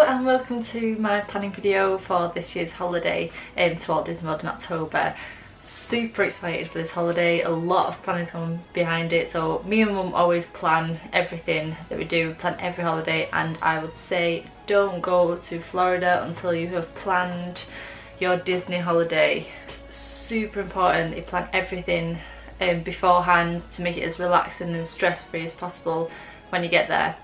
and welcome to my planning video for this year's holiday to Walt Disney World in October. Super excited for this holiday, a lot of planning's gone behind it. So me and Mum always plan everything that we do, plan every holiday, and I would say don't go to Florida until you have planned your Disney holiday. It's super important that you plan everything beforehand to make it as relaxing and stress-free as possible when you get there.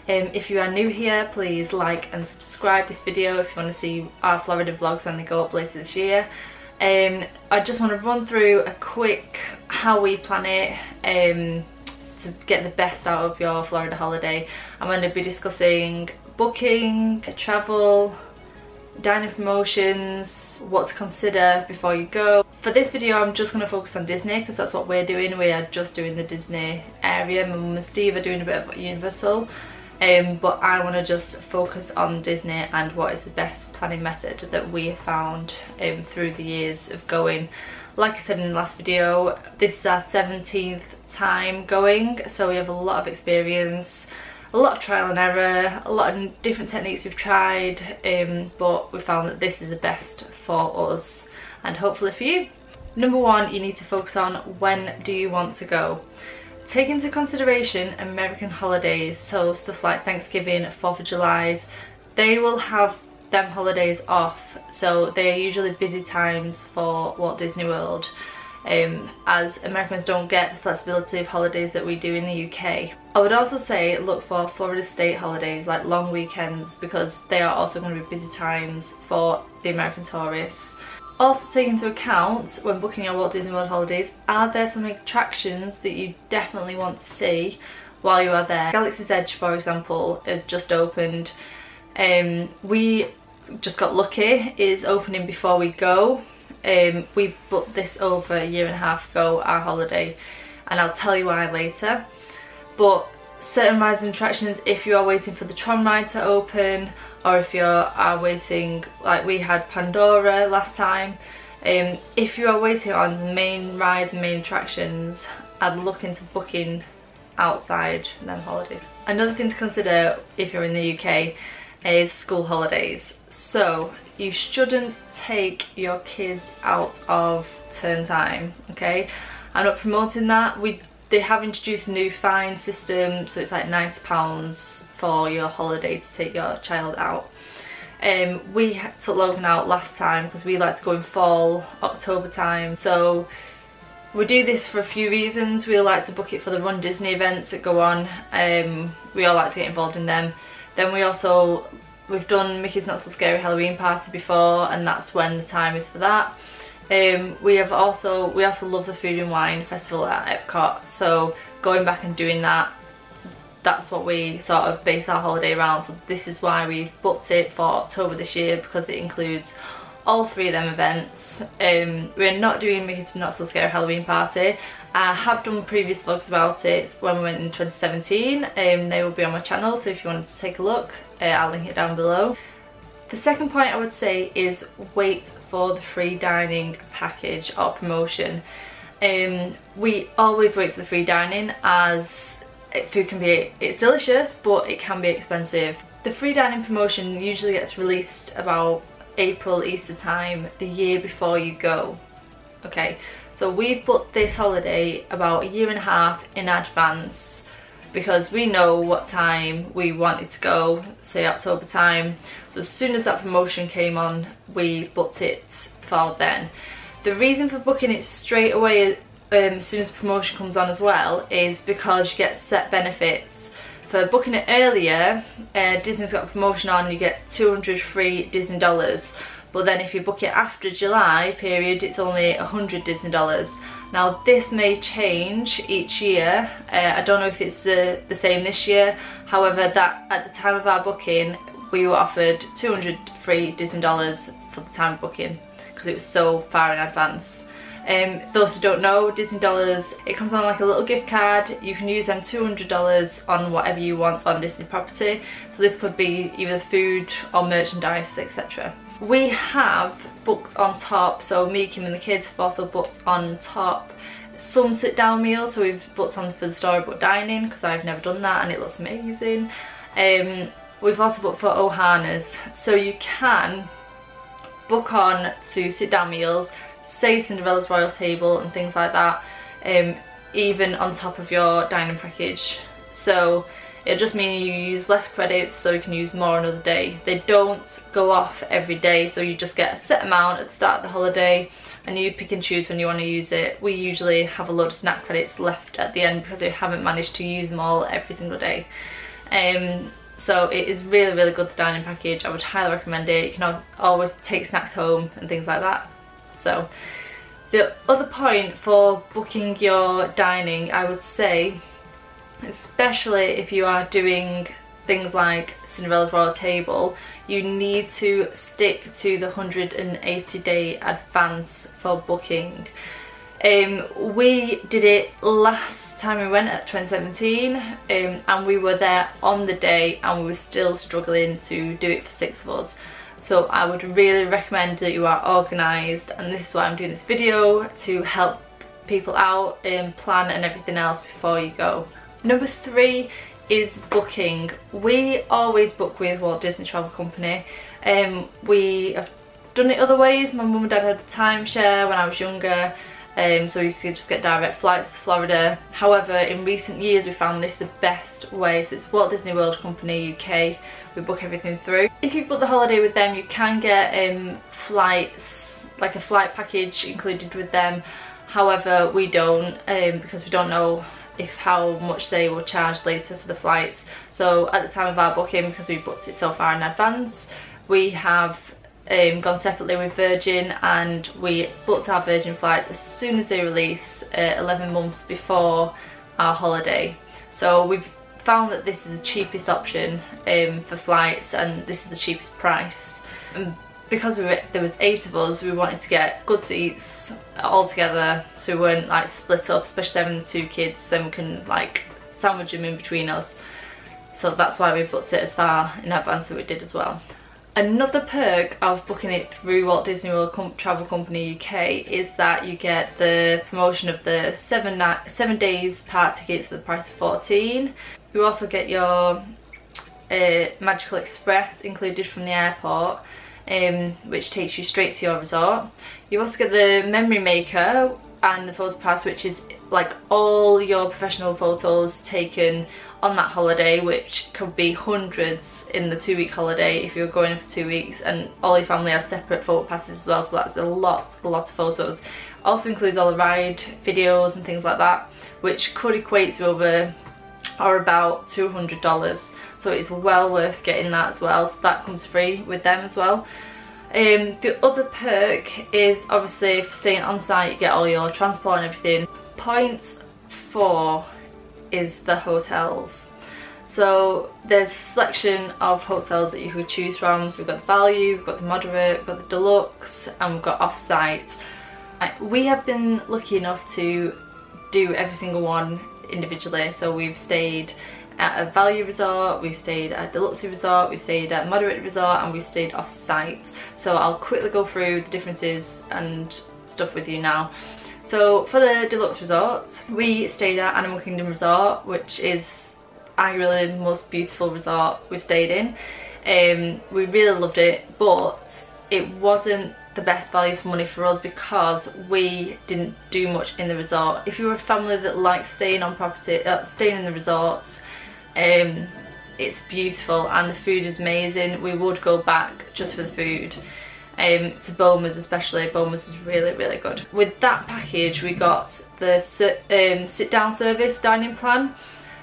If you are new here, please like and subscribe this video if you want to see our Florida vlogs when they go up later this year. I just want to run through a quick how we plan it to get the best out of your Florida holiday. I'm going to be discussing booking, travel, dining promotions, what to consider before you go. For this video I'm just going to focus on Disney because that's what we're doing. We are just doing the Disney area. My mum and Steve are doing a bit of Universal. But I want to just focus on Disney and what is the best planning method that we have found through the years of going. Like I said in the last video, this is our 17th time going, so we have a lot of experience, a lot of trial and error, a lot of different techniques we've tried, but we found that this is the best for us and hopefully for you. Number one, you need to focus on when do you want to go. Take into consideration American holidays, so stuff like Thanksgiving, 4th of July, they will have them holidays off, so they're usually busy times for Walt Disney World, as Americans don't get the flexibility of holidays that we do in the UK. I would also say look for Florida state holidays like long weekends because they are also going to be busy times for the American tourists. Also take into account when booking your Walt Disney World holidays, are there some attractions that you definitely want to see while you are there? Galaxy's Edge, for example, has just opened. We just got lucky, is opening before we go. We booked this over a year and a half ago, our holiday, and I'll tell you why later. But certain rides and attractions, if you are waiting for the Tron ride to open, or if you are waiting, like we had Pandora last time, if you are waiting on the main rides and main attractions, I'd look into booking outside them holidays. Another thing to consider if you're in the UK is school holidays. So you shouldn't take your kids out of term time, okay? I'm not promoting that. They have introduced a new fine system, so it's like £90 for your holiday to take your child out. We took Logan out last time because we like to go in fall, October time. So we do this for a few reasons. We like to book it for the Run Disney events that go on. We all like to get involved in them. Then we've done Mickey's Not So Scary Halloween Party before, and that's when the time is for that. We also love the Food and Wine Festival at Epcot, so going back and doing that's what we sort of base our holiday around. So this is why we've booked it for October this year, because it includes all three of them events. We're not doing Mickey's Not So Scary Halloween Party. I have done previous vlogs about it when we went in 2017. They will be on my channel, so if you wanted to take a look, I'll link it down below. The second point I would say is wait for the free dining package or promotion. We always wait for the free dining as food it's delicious, but it can be expensive. The free dining promotion usually gets released about April, Easter time, the year before you go. Okay, so we've booked this holiday about a year and a half in advance because we know what time we wanted to go, say October time. So as soon as that promotion came on, we booked it for then. The reason for booking it straight away as soon as the promotion comes on as well is because you get set benefits. For booking it earlier, Disney's got a promotion on, you get 200 free Disney dollars. But then if you book it after July period, it's only 100 Disney dollars. Now this may change each year. I don't know if it's the same this year. However, that at the time of our booking, we were offered 200 free Disney dollars for the time of booking because it was so far in advance. Those who don't know, Disney dollars, it comes on like a little gift card. You can use them $200 on whatever you want on Disney property. So this could be either food or merchandise, etc. We have booked on top, so me, Kim and the kids have also booked on top some sit down meals. So we've booked on for the storybook dining because I've never done that and it looks amazing. We've also booked for Ohana's, so you can book on to sit down meals, say Cinderella's Royal Table and things like that, even on top of your dining package. So it'll just mean you use less credits, so you can use more another day. They don't go off every day, so you just get a set amount at the start of the holiday and you pick and choose when you want to use it. We usually have a load of snack credits left at the end because we haven't managed to use them all every single day. So it is really, really good, the dining package. I would highly recommend it. You can always take snacks home and things like that. So the other point for booking your dining, I would say, especially if you are doing things like Cinderella's Royal Table, you need to stick to the 180-day advance for booking. We did it last time we went at 2017, and we were there on the day and we were still struggling to do it for 6 of us. So I would really recommend that you are organised, and this is why I'm doing this video, to help people out and plan and everything else before you go. Number 3 is booking. We always book with Walt Disney Travel Company. We have done it other ways. My mum and dad had a timeshare when I was younger, so we used to just get direct flights to Florida. However, in recent years we found this the best way, so it's Walt Disney World Company UK. We book everything through. If you book the holiday with them, you can get flights, like a flight package included with them. However, we don't, because we don't know how much they will charge later for the flights. So at the time of our booking, because we booked it so far in advance, we have gone separately with Virgin, and we booked our Virgin flights as soon as they release, 11 months before our holiday. So we've found that this is the cheapest option for flights, and this is the cheapest price. And because there was 8 of us, we wanted to get good seats all together, so we weren't like split up, especially having the 2 kids, then we can like sandwich them in between us. So that's why we booked it as far in advance that we did as well. Another perk of booking it through Walt Disney World Travel Company UK is that you get the promotion of the 7 days park tickets for the price of 14. You also get your Magical Express included from the airport, which takes you straight to your resort. You also get the Memory Maker and the Photo Pass, which is like all your professional photos taken on that holiday, which could be hundreds in the 2-week holiday if you're going for 2 weeks, and all your family has separate photo passes as well, so that's a lot of photos. Also includes all the ride videos and things like that, which could equate to over or about $200. So it's well worth getting that as well, so that comes free with them as well. The other perk is obviously for staying on site, you get all your transport and everything. Point 4 is the hotels. So there's a selection of hotels that you could choose from. So we've got the value, we've got the moderate, we've got the deluxe, and we've got off-site. We have been lucky enough to do every single one individually. So we've stayed at a value resort, we've stayed at a deluxe resort, we've stayed at a moderate resort, and we've stayed off-site. So I'll quickly go through the differences and stuff with you now. So for the deluxe resorts, we stayed at Animal Kingdom Resort, which is arguably the most beautiful resort we've stayed in. We really loved it, but it wasn't the best value for money for us because we didn't do much in the resort. If you're a family that likes staying on property, staying in the resorts, it's beautiful and the food is amazing. We would go back just for the food. To Boma's especially, Boma's was really good. With that package we got the sit down service dining plan,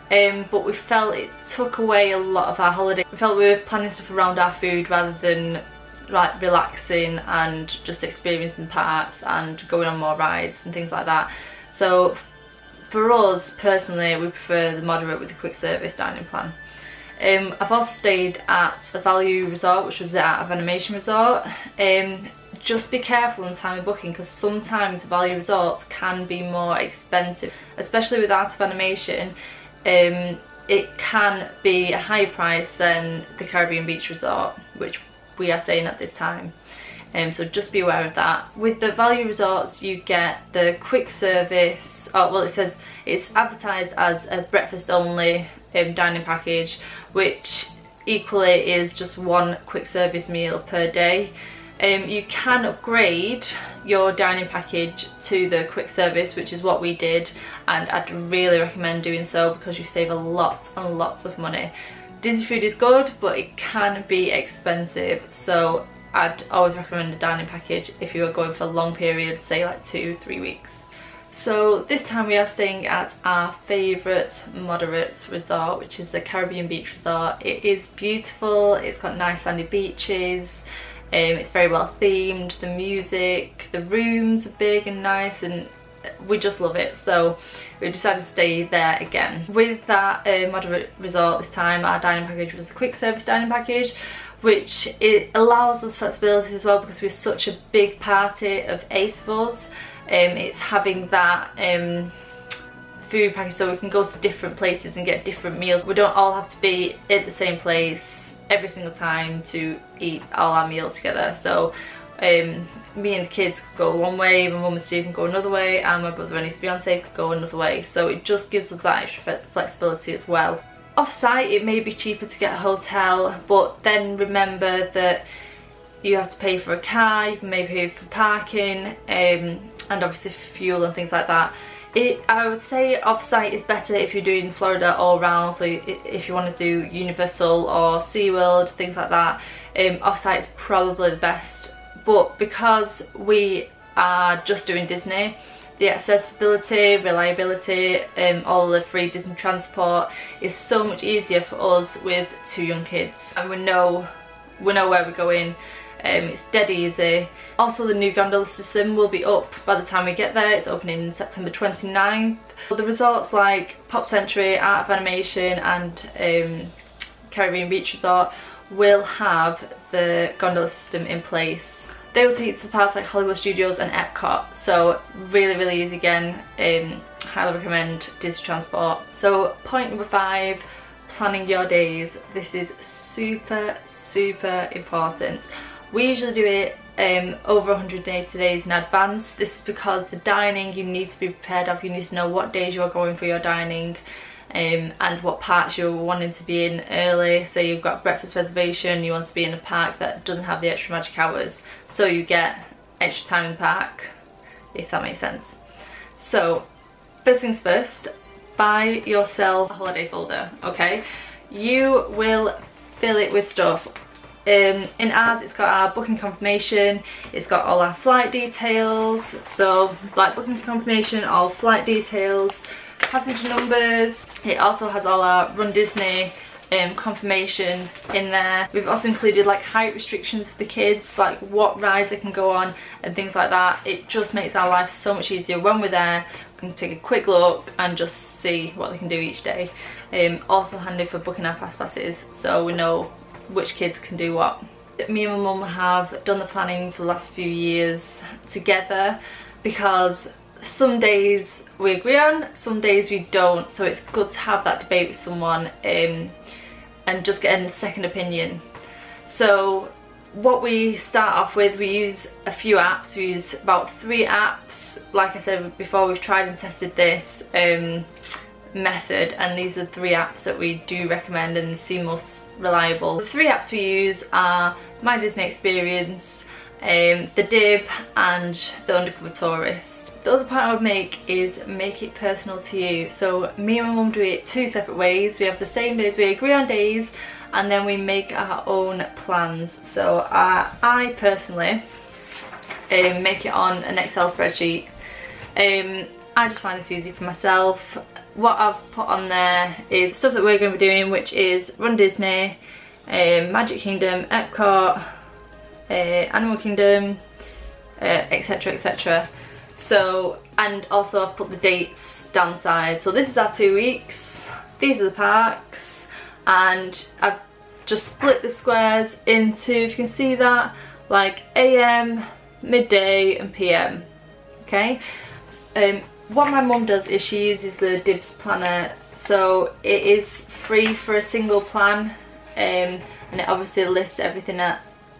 but we felt it took away a lot of our holiday. We felt we were planning stuff around our food rather than like relaxing and just experiencing parks and going on more rides and things like that. So for us personally, we prefer the moderate with the quick service dining plan. I've also stayed at a value resort, which was at a animation resort. Just be careful in the time of booking, because sometimes value resorts can be more expensive, especially with Art of Animation. It can be a higher price than the Caribbean Beach Resort, which we are staying at this time. So just be aware of that. With the value resorts you get the quick service, well, it says it's advertised as a breakfast only dining package, which equally is just one quick service meal per day. You can upgrade your dining package to the quick service, which is what we did, and I'd really recommend doing so because you save a lot and lots of money. Disney food is good, but it can be expensive, so I'd always recommend a dining package if you are going for a long period, say like 2-3 weeks. So this time we are staying at our favourite moderate resort, which is the Caribbean Beach Resort. It is beautiful, it's got nice sandy beaches, it's very well themed, the music, the rooms are big and nice, and we just love it, so we decided to stay there again. With that moderate resort this time, our dining package was a quick service dining package, which it allows us flexibility as well because we're such a big party of 8 of us. It's having that food package so we can go to different places and get different meals. We don't all have to be at the same place every single time to eat all our meals together. So me and the kids could go one way, my mum and Steve can go another way, and my brother and his fiance could go another way. So it just gives us that extra flexibility as well. Off-site it may be cheaper to get a hotel, but then remember that you have to pay for a car, you may pay for parking, and obviously fuel and things like that. I would say off-site is better if you're doing Florida all round, so if you want to do Universal or SeaWorld, things like that, off-site is probably the best. But because we are just doing Disney, the accessibility, reliability, all the free Disney transport is so much easier for us with 2 young kids, and we know where we're going. It's dead easy. Also, the new gondola system will be up by the time we get there. It's opening September 29th. The resorts like Pop Century, Art of Animation and Caribbean Beach Resort will have the gondola system in place. They will take you to parks like Hollywood Studios and Epcot, so really easy again. Highly recommend Disney transport. So point number 5, planning your days. This is super important. We usually do it over 180 days in advance. This is because the dining you need to be prepared of. You need to know what days you are going for your dining and what parks you're wanting to be in early. So you've got breakfast reservation, you want to be in a park that doesn't have the extra magic hours, so you get extra time in the park, if that makes sense. So first things first, buy yourself a holiday folder, okay? You will fill it with stuff. In ours it's got our booking confirmation, it's got all our flight details, so like booking confirmation, all flight details, passenger numbers. It also has all our Run Disney confirmation in there. We've also included like height restrictions for the kids, like what rides they can go on and things like that. It just makes our life so much easier. When we're there, we can take a quick look and just see what they can do each day. Also handy for booking our fast passes, so we know which kids can do what. Me and my mum have done the planning for the last few years together because some days we agree on, some days we don't, so it's good to have that debate with someone and just getting a second opinion. So what we start off with, we use a few apps. We use about 3 apps. Like I said before, we've tried and tested this method, and these are 3 apps that we do recommend and seem most reliable. The 3 apps we use are My Disney Experience, the Dib and the Undercover Tourist. The other point I would make is make it personal to you. So me and my mum do it 2 separate ways. We have the same days, we agree on days, and then we make our own plans. So I personally make it on an Excel spreadsheet. I just find this easy for myself. What I've put on there is stuff that we're going to be doing, which is Run Disney, Magic Kingdom, Epcot, Animal Kingdom, etc, etc. So, and also I've put the dates down the side. So this is our 2 weeks, these are the parks, and I've just split the squares into, if you can see that, like AM, midday and PM, okay? What my mum does is she uses the Dibs planner, so it is free for a single plan, and it obviously lists everything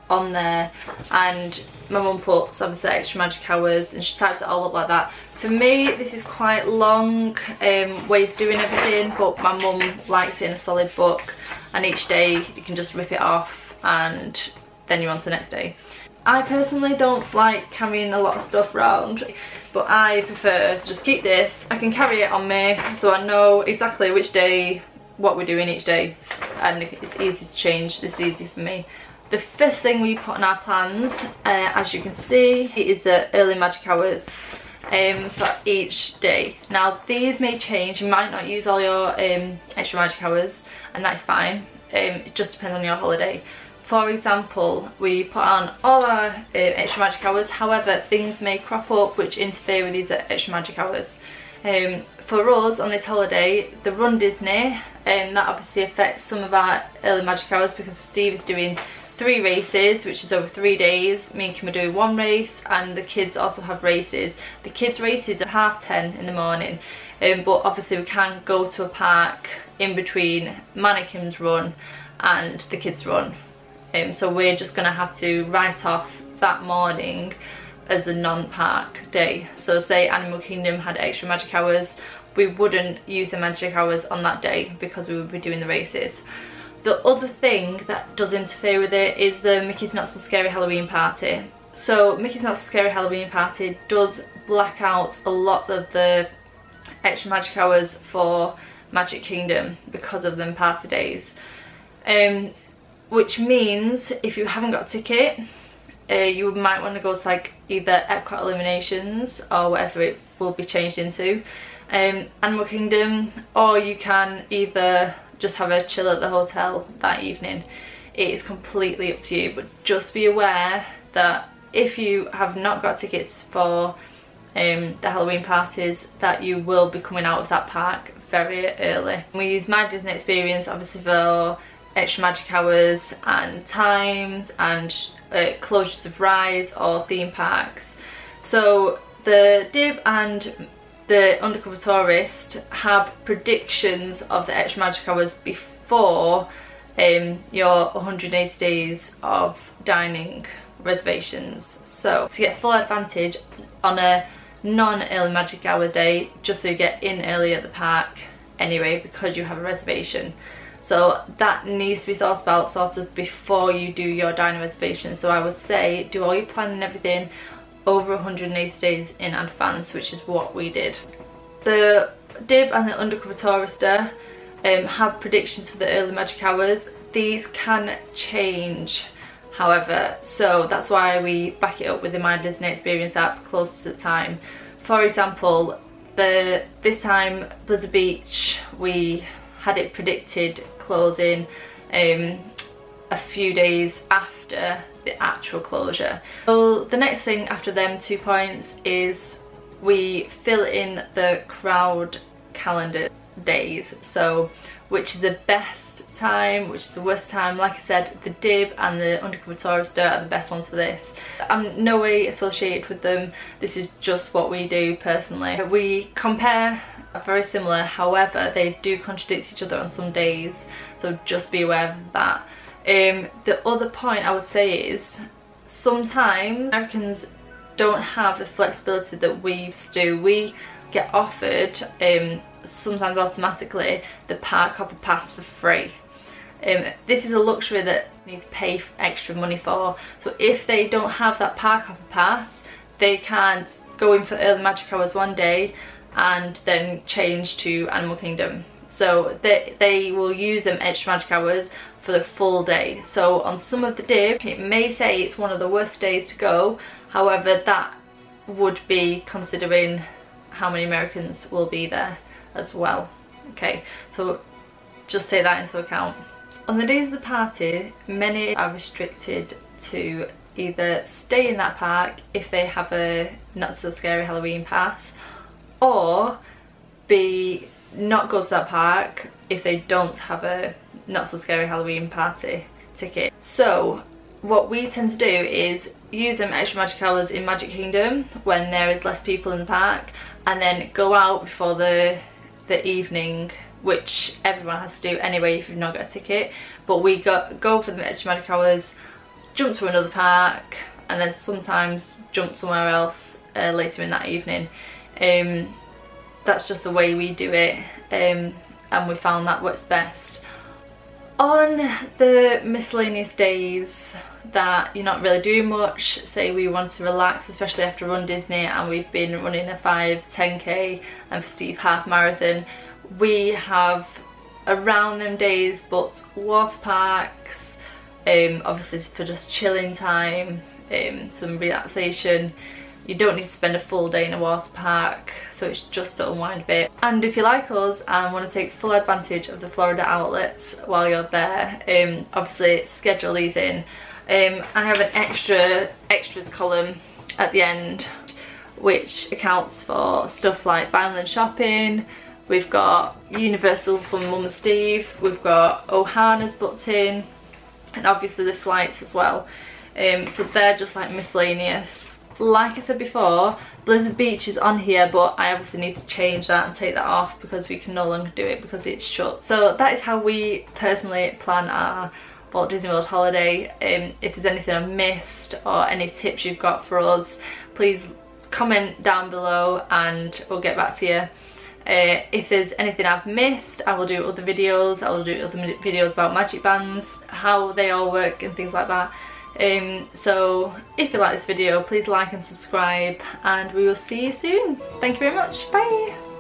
on there, and my mum puts obviously extra magic hours and she types it all up like that. For me this is quite long way of doing everything, but my mum likes it in a solid book, and each day you can just rip it off and then you're on to the next day. I personally don't like carrying a lot of stuff around, but I prefer to just keep this. I can carry it on me so I know exactly which day, what we're doing each day, and it's easy to change. This is easy for me. The first thing we put on our plans, as you can see, is the early magic hours for each day. Now these may change, you might not use all your extra magic hours, and that's fine. It just depends on your holiday. For example, we put on all our extra magic hours, however things may crop up which interfere with these extra magic hours. For us on this holiday, the Run Disney, that obviously affects some of our early magic hours because Steve is doing 3 races, which is over 3 days. Me and Kim are doing 1 race, and the kids also have races. The kids' races are 10:30 in the morning, but obviously we can't go to a park in between Mannequin's run and the kids' run. So we're just going to have to write off that morning as a non-park day. So say Animal Kingdom had extra magic hours, we wouldn't use the magic hours on that day because we would be doing the races. The other thing that does interfere with it is the Mickey's Not So Scary Halloween Party. So Mickey's Not So Scary Halloween Party does black out a lot of the extra magic hours for Magic Kingdom because of them party days. Which means if you haven't got a ticket, you might want to go to like either Epcot Illuminations or whatever it will be changed into, Animal Kingdom, or you can either just have a chill at the hotel that evening. It is completely up to you, but just be aware that if you have not got tickets for the Halloween parties, that you will be coming out of that park very early. We use My Disney Experience obviously for extra magic hours and times and closures of rides or theme parks. So the Dib and the Undercover Tourist have predictions of the extra magic hours before your 180 days of dining reservations. So to get full advantage on a non-early magic hour day, just so you get in early at the park anyway because you have a reservation. So that needs to be thought about sort of before you do your dining reservation. So I would say do all your planning and everything over 180 days in advance, which is what we did. The Dib and the Undercover Tourister have predictions for the early magic hours. These can change, however, so that's why we back it up with the My Disney Experience app closer to the time. For example, this time Blizzard Beach, we had it predicted closing a few days after the actual closure. So the next thing after them 2 points is we fill in the crowd calendar days, so which is the best time, which is the worst time. Like I said, the Dib and the Undercover Tourister are the best ones for this. I'm no way associated with them, this is just what we do personally. We compare, are very similar, however they do contradict each other on some days, so just be aware of that. The other point I would say is sometimes Americans don't have the flexibility that we do. We get offered sometimes automatically the park hopper pass for free. This is a luxury that you need to pay extra money for, so if they don't have that park hopper pass, they can't go in for early magic hours one day and then change to Animal Kingdom. So they will use them extra magic hours for the full day. So on some of the Dib, it may say it's one of the worst days to go, however that would be considering how many Americans will be there as well. Okay, so just take that into account. On the days of the party, many are restricted to either stay in that park if they have a Not So Scary Halloween pass, or not go to that park if they don't have a Not So Scary Halloween party ticket. So what we tend to do is use them extra magic hours in Magic Kingdom when there is less people in the park, and then go out before the evening, which everyone has to do anyway if you've not got a ticket. But we go for the extra magic hours, jump to another park, and then sometimes jump somewhere else later in that evening. That's just the way we do it, and we found that works best. On the miscellaneous days that you're not really doing much, say we want to relax, especially after Run Disney and we've been running a 5-10k and for Steve half marathon, we have around them days booked water parks, obviously for just chilling time, some relaxation. You don't need to spend a full day in a water park, so it's just to unwind a bit. And if you like us and want to take full advantage of the Florida outlets while you're there, obviously schedule these in. I have an extras column at the end which accounts for stuff like Vineland shopping. We've got Universal for Mum and Steve, we've got Ohana's booked in, and obviously the flights as well. So they're just like miscellaneous. Like I said before, Blizzard Beach is on here, but I obviously need to change that and take that off because we can no longer do it because it's shut. So that is how we personally plan our Walt Disney World holiday. If there's anything I've missed or any tips you've got for us, please comment down below and we'll get back to you. If there's anything I've missed, I will do other videos. I will do other videos about magic bands, how they all work and things like that. So if you like this video, please like and subscribe, and we will see you soon. Thank you very much. Bye.